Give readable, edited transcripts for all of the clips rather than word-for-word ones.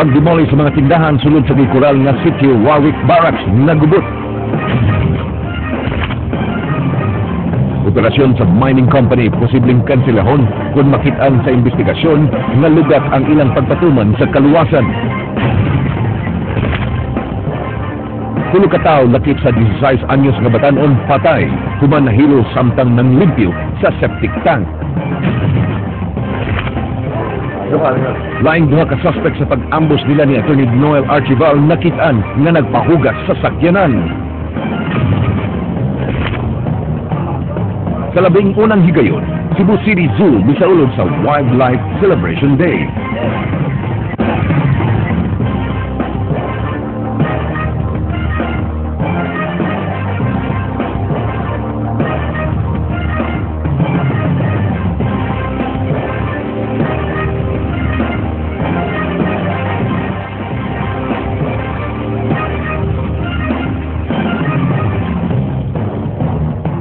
Pagdemoli sa mga tindahan sulod sa gikural nga sitio Warwick Barracks nagubot. Operasyon sa mining company posibleng kansilahon kung makitaan sa investigasyon nga lugat ang ilang pagpatuman sa kaluwasan. Tulo ka tao lakip sa 16 anyos nga batanon patay human nahilo samtang nang limpyo sa septic tank. Laing duha ka suspect sa pag-ambush nila ni Atty. Noel Archival nakitaan nga nagpahugas sa sakyanan. Sa labing unang higayon, Cebu City Zoo misaulod sa Wildlife Celebration Day.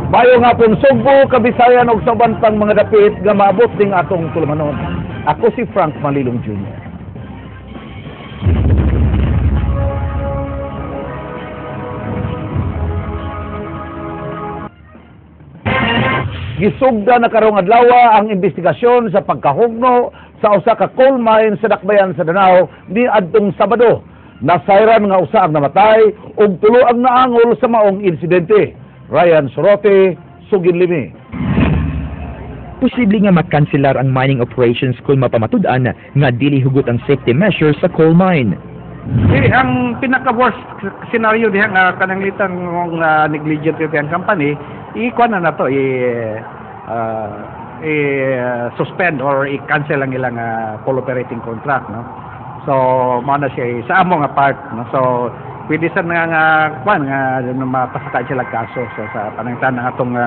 Mayo nga pong Sugbo, Kabisayan ug sa uban pang mga dapit nga maabot ning atong tulumanon. Ako si Frank Manlilong Jr. Gisugda na karong adlaw ang investigasyon sa pagkahugno sa usa ka coal mine sa Dakbayan sa Danao ni adtong Sabado. Nasayran nga usa ang namatay ug tulo ang naangol sa maong insidente. Ryan Sorote, Suginlimi. Posible nga makanselar ang mining operations kung mapamatud-an nga dili hugot ang safety measures sa coal mine. Ang pinaka-worst scenario diha nga kananglitan ng negligent repair company, ikuan na to suspend or i-cancel ang ilang coal operating contract, no. So mao na siya sa amo nga part, no. So pwede sa nga mapasaka sila kaso sa panangtan ng atong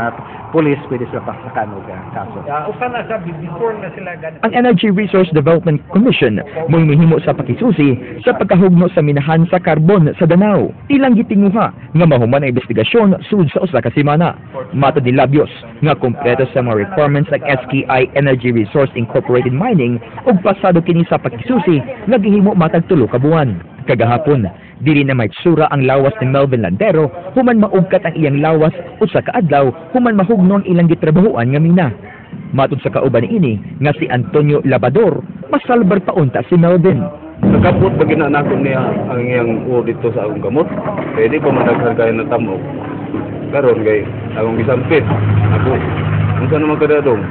police, pwede sila pasakan og kaso. Usa na sa before na sila ganun. Ang Energy Resource Development Commission mo'y mihimo sa pakisusi sa pagkahugno sa minahan sa karbon sa Danao. Ilang gitinguha nga mahuman ang investigasyon sud sa usa ka semana. Matod ni Labios nga kompleto sa mga requirements ng SKI Energy Resource Incorporated Mining ug pasado kini sa pakisusi nga gihimo matag tulo ka buwan. Kagahapon, dili na may tsura ang lawas ni Melvin Landero human maugkat ang iyang lawas usa ka adlaw human mahugno ang ilang gitrabahuan nga mina. Matod sa kauban ini nga si Antonio Labador, masalbar paunta si Melvin. Nakapot ba ginanakon niya ang iyang dito sa akong gamot? Pwede pa managhargayan ng tamog. Karon kay akong gisampit. Ako, unsa naman kadadong?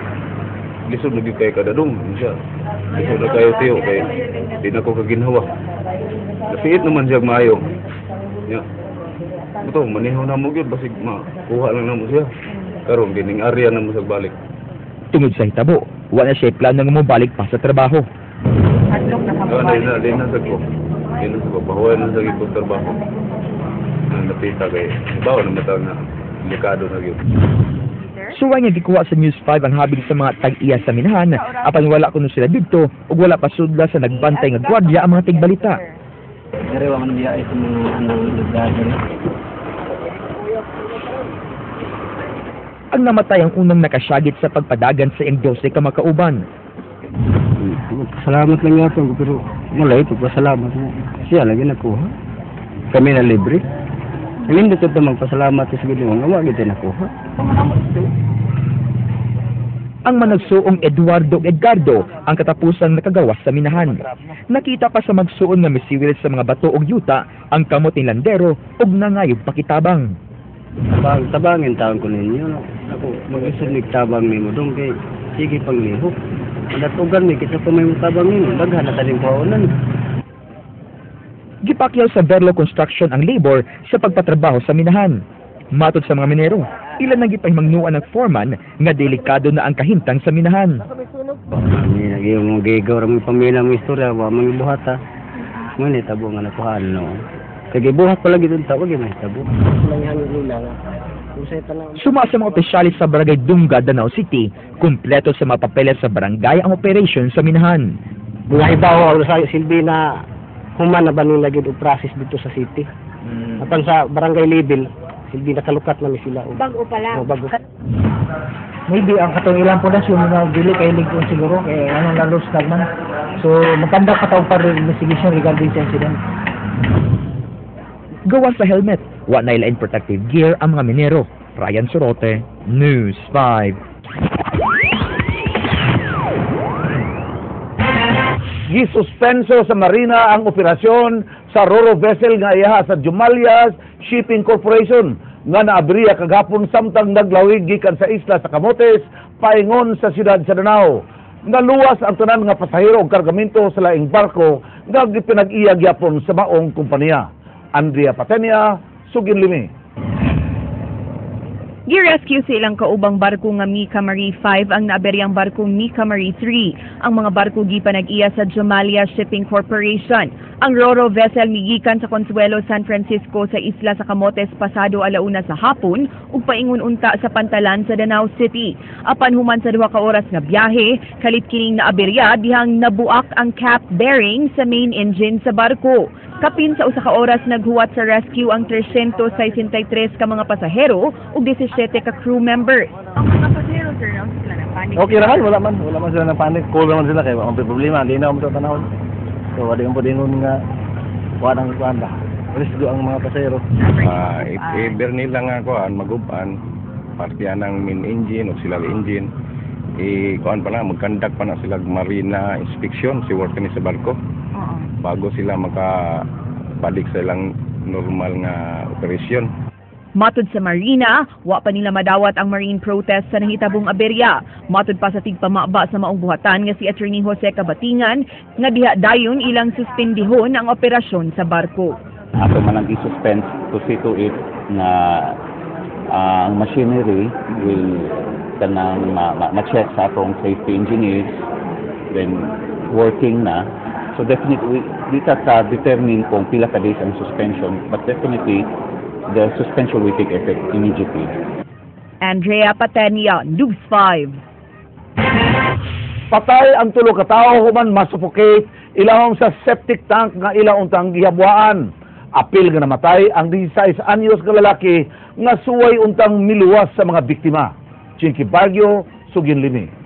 Lisod na kay kadadong. Siya. Lisod na kayo tiyo kay di na ko kaginhawa. Napiit naman siya maayo. Ya. Ito, manihaw na mo yun. Basig makuha lang na mo siya. Karon gining area na mo sa balik. Tungod sa hitabo, wala siya plano nga mobalik pa sa trabaho. Di na sa ko. Di na sa ko. Bahuan na sa gipong trabaho. Napita kay bawa na matang na delikado na yun. Suway nga gikuha sa News 5 ang habig sa mga tag-iya sa minahan, apan wala kuno sila didto ug wala pa sudla sa nagbantay nga gwardiya ang mga tigbalita. Dari wangan dia itu menang lugar. Ang namatay ang unang nakasyagit sa pagpadagan sa iyang 12 ka makauban. Salamat lang yato pero malay ito pasalamat mo. Siya lagi nakuha. Kami na libre. Hindi ito magpasalamat sa Ginoo nga wa gid nakuha. Ang managsuong Eduardo Edgardo ang katapusang nakagawas sa minahan. Nakita pa sa magsuon nga misiwil sa mga bato og yuta ang kamot ni Landero ug nangayog pakitabang. Tabangin taon ko ninyo. Ako mag-isunig tabang nimo dong kay sige pang lihok. Nadatugan mi kita pa may tabang nimo daghan na taning paunan. Gipakyaw sa Verlo Construction ang labor sa pagpatrabaho sa minahan. Matod sa mga minero, ilan nang gipahimangnuan ng foreman nga delikado na ang kahintang sa minahan. Ni lagi mo gigaw ra mo pamilya mo istorya wa man buhata. Mo ni tabo nga nakuhaan no. Kay buhat pa lagi dun tawag may tabo. Suma sa mga opisyalis sa Barangay Dunga, Danao City, kumpleto sa mga papeles sa barangay ang operation sa minahan. Buhay ba o sa silbi na human na ba nila gid og process dito sa city. Apan sa barangay level silbi nakalukat na mi sila. Bago pa lang. Bago. Maybe ang katong ilang pundasyon na dili kay ligon siguro kay anong lalos nagman. So magkanda ka taong para investigation regarding sa incident. Gawa sa helmet, wa na ilain protective gear ang mga minero. Ryan Sorote, News 5. Gisuspenso sa Marina ang operasyon sa Roro vessel nga iyaha sa Jumalias Shipping Corporation nga naabriya kagapon samtang naglawig gikan sa isla sa Camotes paingon sa siyudad sa Danao. Naluwas ang tanan nga pasahero ug kargamento sa laing barko nga gipinag-iya gyapon sa maong kompanya. Andrea Patenia, Suginlimi. Gi-rescue sa ilang kaubang barko nga Mika Marie 5 ang naaberyang barkong Mika Marie 3. Ang mga barko gipanag-iya sa Jumalia Shipping Corporation. Ang Roro vessel migikan sa Consuelo, San Francisco sa isla sa Camotes pasado alauna sa hapon ug paingon unta sa Pantalan sa Danao City. Apan human sa 2 ka oras nga biyahe, kalit kining naaberya dihang nabuak ang cap bearing sa main engine sa barko. Kapin sa 1 ka oras naghuwat sa rescue ang 363 ka mga pasahero ug 17 ka crew members. Ang mga pasahero sir, ang sila na panic. Okay naman, wala man sila ng panic. Cool naman sila kay ang problema, hindi na mo tanawon. So wala yung pwedeng nga kuan ba. Rescue ang mga pasahero. If ever nila nga kuan maguban, partiyan ng main engine o sila engine, kuan pa na, magkandak pa na sila marina inspection si worker ni sa barko. Bago sila makabalik sa ilang normal nga operasyon. Matud sa Marina, wa pa nila madawat ang marine protest sa nahitabong aberya. Matud pa sa tigpamaba sa maong buhatan nga si Attorney Jose Cabatingan nga diha dayon ilang suspendihon ang operasyon sa barko. Ato man ang i-suspend to see to it na ang machinery will kanang ma-check sa atong safety engineers then working na. So definitely, di ta determine kung pila ka days ang suspension, but definitely, the suspension will take effect immediately. Andrea Patenia, News 5. Patay ang 3 ka tawo human masuffocate ilahom sa septic tank nga ilang untang gihabuan. Apil nga namatay ang 16 anyos nga lalaki nga suway untang miluwas sa mga biktima. Chinky Baguio, Suginlimi.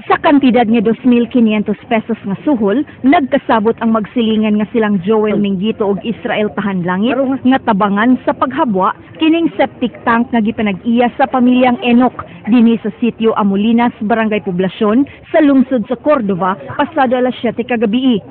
Sa kantidad nga 2,500 pesos nga suhol, nagkasabot ang magsilingan nga silang Joel Minggito ug Israel Tahanlangit nga tabangan sa paghabwa kining septic tank nga gipanag-iya sa pamilyang Enok dinhi sa sitio Amolinas, Barangay Poblasyon sa lungsod sa Cordova pasado alas 7 kagabi.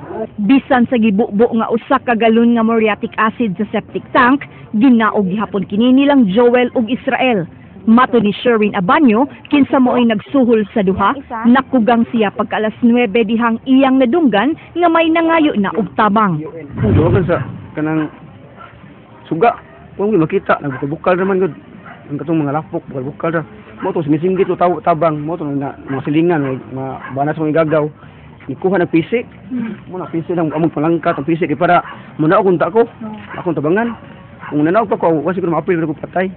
Bisan sa gibubo nga usa ka galon nga muriatic acid sa septic tank, ginaog gihapon kini nilang Joel ug Israel. Mato ni Sherwin Abanyo, kinsa mo ay nagsuhol sa duha, nakugang siya pagka alas 9 dihang iyang nadunggan nga may nangayo na og tabang. Duwa sa kanang suga, kung makita nagbukal naman gud. Ang katong mga lapok, bukal ra. Mo to sumisinggit to tabang, mo to na mga silingan, mga banas mo igagaw. Ikuha ng pisik. Mo na pisik ng among palangkat ang pisik para munaog unta ko. Akong tabangan. Kung nanaog pa ko, wasi ko maapil ko patay.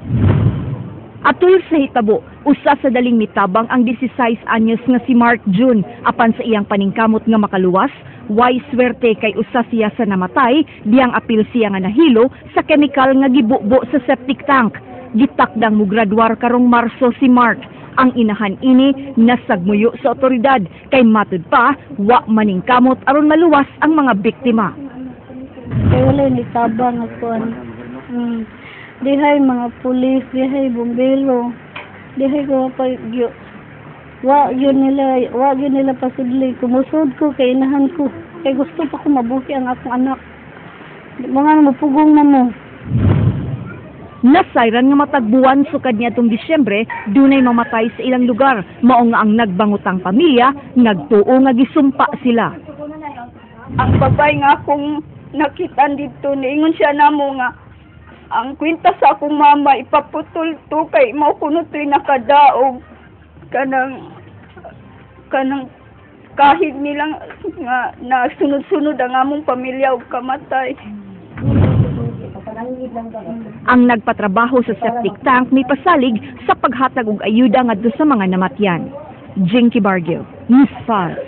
Atul sa hitabo, usa sa daling mitabang ang 16 anyos nga si Mark June apan sa iyang paningkamot nga makaluwas, way swerte kay usa siya sa namatay diyang apil siya nga nahilo sa kemikal nga gibubo sa septic tank. Gitakdang mo graduar karong Marso si Mark. Ang inahan ini nasagmuyo sa otoridad kay matud pa wa maningkamot aron maluwas ang mga biktima. Kaya wala ni tabang ako dihay mga pulis, dihay bombero, dihay ko pa wa yun nila pasudli. Kumusod ko kay inahan ko. Kay gusto pa ko mabuhi ang akong anak. Mga mapugong na mo. Nasayran nga matagbuan sukad niadtong Disyembre, dunay mamatay sa ilang lugar. Mao nga ang nagbangutang pamilya, nagtuo nga gisumpa sila. Ang babay nga akong nakita dito, niingon siya namo nga ang kwenta sa akong mama ipaputol to kay mao kuno to'y nakadaog kanang kahig nilang nga nasunod-sunod ang among pamilya ug kamatay. Ang nagpatrabaho sa septic tank may pasalig sa paghatag og ayuda ngadto sa mga namatyan. Jinky Bargil, News 5.